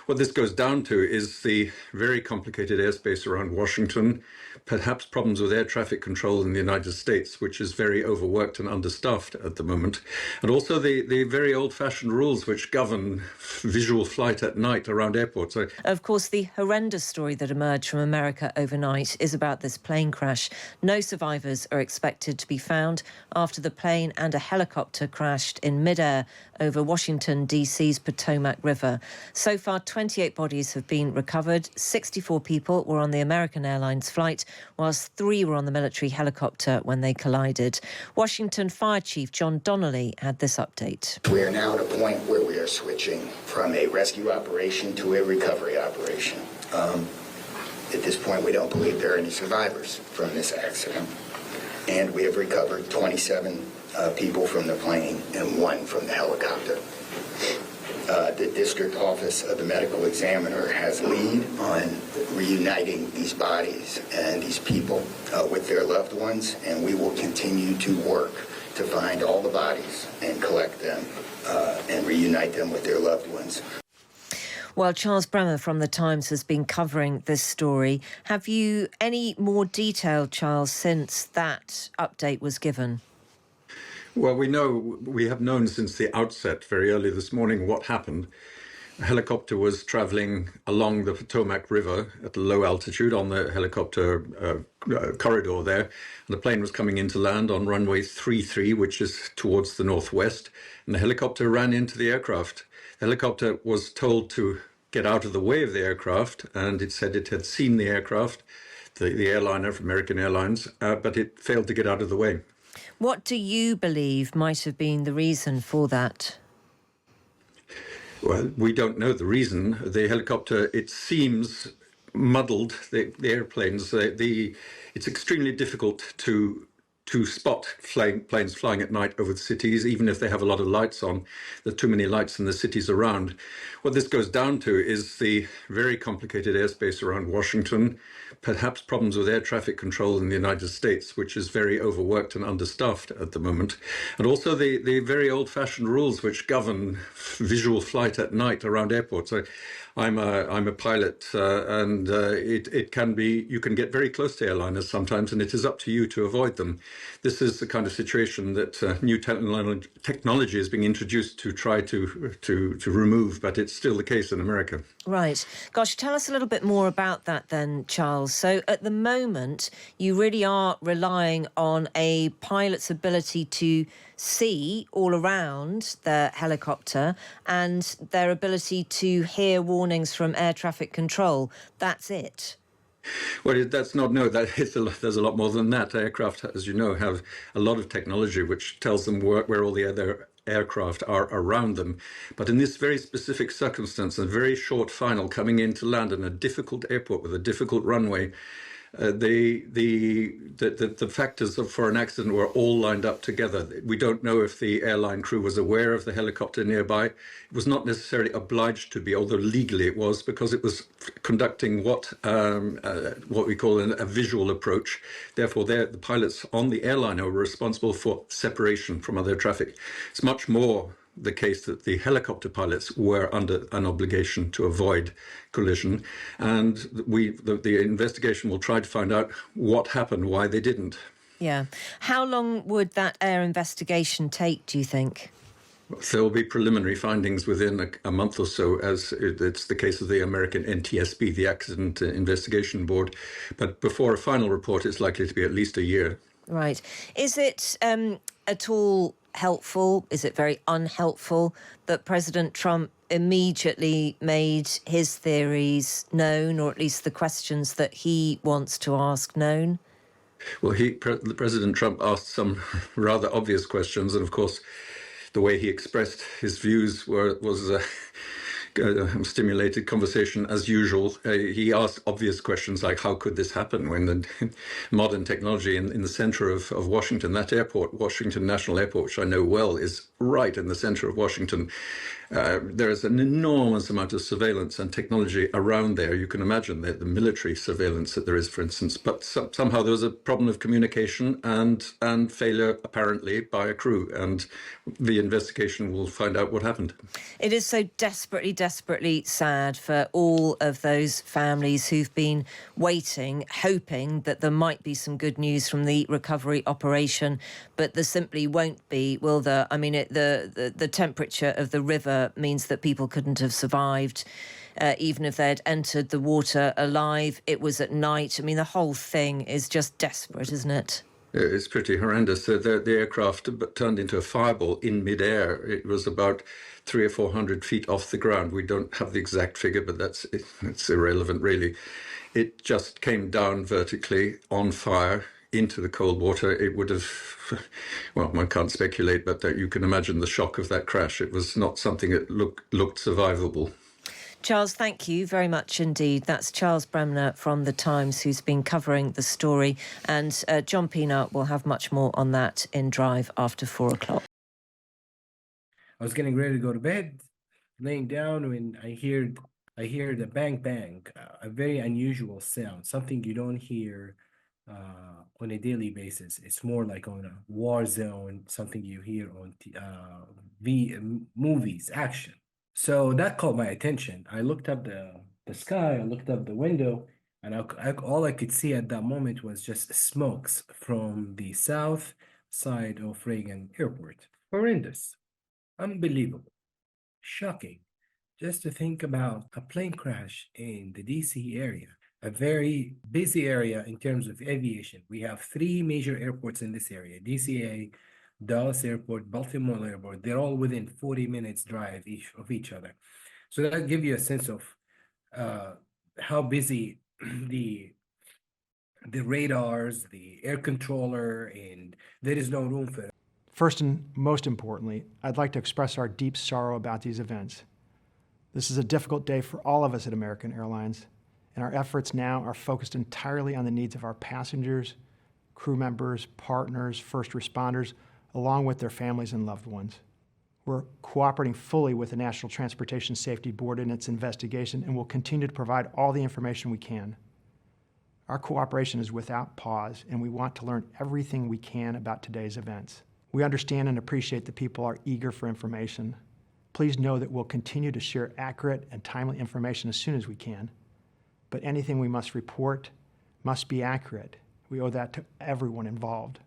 What this goes down to is the very complicated airspace around Washington, perhaps problems with air traffic control in the United States, which is very overworked and understaffed at the moment, and also the very old-fashioned rules which govern visual flight at night around airports. Of course, the horrendous story that emerged from America overnight is about this plane crash. No survivors are expected to be found after the plane and a helicopter crashed in midair over Washington, D.C.'s Potomac River. So far, 28 bodies have been recovered. 64 people were on the American Airlines flight, whilst 3 were on the military helicopter when they collided. Washington Fire Chief John Donnelly had this update. We are now at a point where we are switching from a rescue operation to a recovery operation. At this point, we don't believe there are any survivors from this accident. And we have recovered 27 people from the plane and 1 from the helicopter. The district office of the medical examiner has lead on reuniting these bodies and these people with their loved ones, and we will continue to work to find all the bodies and collect them and reunite them with their loved ones. Well, Charles Bremner from The Times has been covering this story. Have you any more detail, Charles, since that update was given? Well, we have known since the outset, very early this morning, what happened. A helicopter was traveling along the Potomac River at a low altitude on the helicopter corridor there. And the plane was coming into land on runway 33, which is towards the northwest. And the helicopter ran into the aircraft. The helicopter was told to get out of the way of the aircraft, and it said it had seen the aircraft, the airliner from American Airlines, but it failed to get out of the way. What do you believe might have been the reason for that? Well, we don't know the reason. The helicopter, it seems, muddled the airplanes. It's extremely difficult to spot planes flying at night over the cities, even if they have a lot of lights on. There are too many lights in the cities around. What this goes down to is the very complicated airspace around Washington, perhaps problems with air traffic control in the United States, which is very overworked and understaffed at the moment, and also the very old-fashioned rules which govern visual flight at night around airports. I'm a pilot, and it can be, you can get very close to airliners sometimes, and it is up to you to avoid them. This is the kind of situation that new technology is being introduced to try to remove, but it's still the case in America. Right. Gosh, tell us a little bit more about that then, Charles. So at the moment, you really are relying on a pilot's ability to see all around the helicopter and their ability to hear warnings from air traffic control. That's it. Well, that's not, no, there's a lot more than that. Aircraft, as you know, have a lot of technology which tells them where all the other aircraft are around them. But in this very specific circumstance, a very short final coming in to land in a difficult airport with a difficult runway, the factors for an accident were all lined up together. We don't know if the airline crew was aware of the helicopter nearby. It was not necessarily obliged to be, although legally it was, because it was conducting what we call a visual approach. Therefore, the pilots on the airliner were responsible for separation from other traffic. It's much more the case that the helicopter pilots were under an obligation to avoid collision, and the investigation will try to find out what happened, why they didn't. Yeah. How long would that air investigation take, do you think? There will be preliminary findings within a month or so, as it's the case of the American NTSB, the Accident Investigation Board. But before a final report, it's likely to be at least a year. Right. Is it at all helpful? Is it very unhelpful that President Trump immediately made his theories known, or at least the questions that he wants to ask known? Well, President Trump asked some rather obvious questions, and of course, the way he expressed his views was stimulated conversation as usual. He asked obvious questions like, how could this happen when the modern technology in the center of Washington, that airport, Washington National Airport, which I know well, is right in the center of Washington. There is an enormous amount of surveillance and technology around there. You can imagine the military surveillance that there is, for instance. But somehow there was a problem of communication and failure, apparently, by a crew. And the investigation will find out what happened. It is so desperately, desperately sad for all of those families who've been waiting, hoping that there might be some good news from the recovery operation, but there simply won't be, will there? I mean, the temperature of the river means that people couldn't have survived, even if they'd entered the water alive. It was at night. I mean, the whole thing is just desperate, isn't it? It's pretty horrendous. The aircraft turned into a fireball in midair. It was about 300 or 400 feet off the ground. We don't have the exact figure, but it's irrelevant, really. It just came down vertically on fire into the cold water. It would have, well, one can't speculate, but that you can imagine the shock of that crash. It was not something that looked survivable. Charles, thank you very much indeed. That's Charles Bremner from The Times, who's been covering the story. And John Pienaar will have much more on that in Drive after 4 o'clock. I was getting ready to go to bed, laying down, when I hear the bang bang, a very unusual sound, something you don't hear on a daily basis. It's more like on a war zone, something you hear on movies, action. So that caught my attention. I looked up the sky, I looked up the window, and all I could see at that moment was just smokes from the south side of Reagan Airport. Horrendous. Unbelievable. Shocking. Just to think about a plane crash in the DC area, a very busy area in terms of aviation. We have 3 major airports in this area: DCA, Dallas Airport, Baltimore Airport. They're all within 40 minutes drive of each other. So that gives you a sense of how busy the radars, the air controller, and there is no room for it. First and most importantly, I'd like to express our deep sorrow about these events. This is a difficult day for all of us at American Airlines, and our efforts now are focused entirely on the needs of our passengers, crew members, partners, first responders, along with their families and loved ones. We're cooperating fully with the National Transportation Safety Board in its investigation and will continue to provide all the information we can. Our cooperation is without pause, and we want to learn everything we can about today's events. We understand and appreciate that people are eager for information. Please know that we'll continue to share accurate and timely information as soon as we can. But anything we must report must be accurate. We owe that to everyone involved.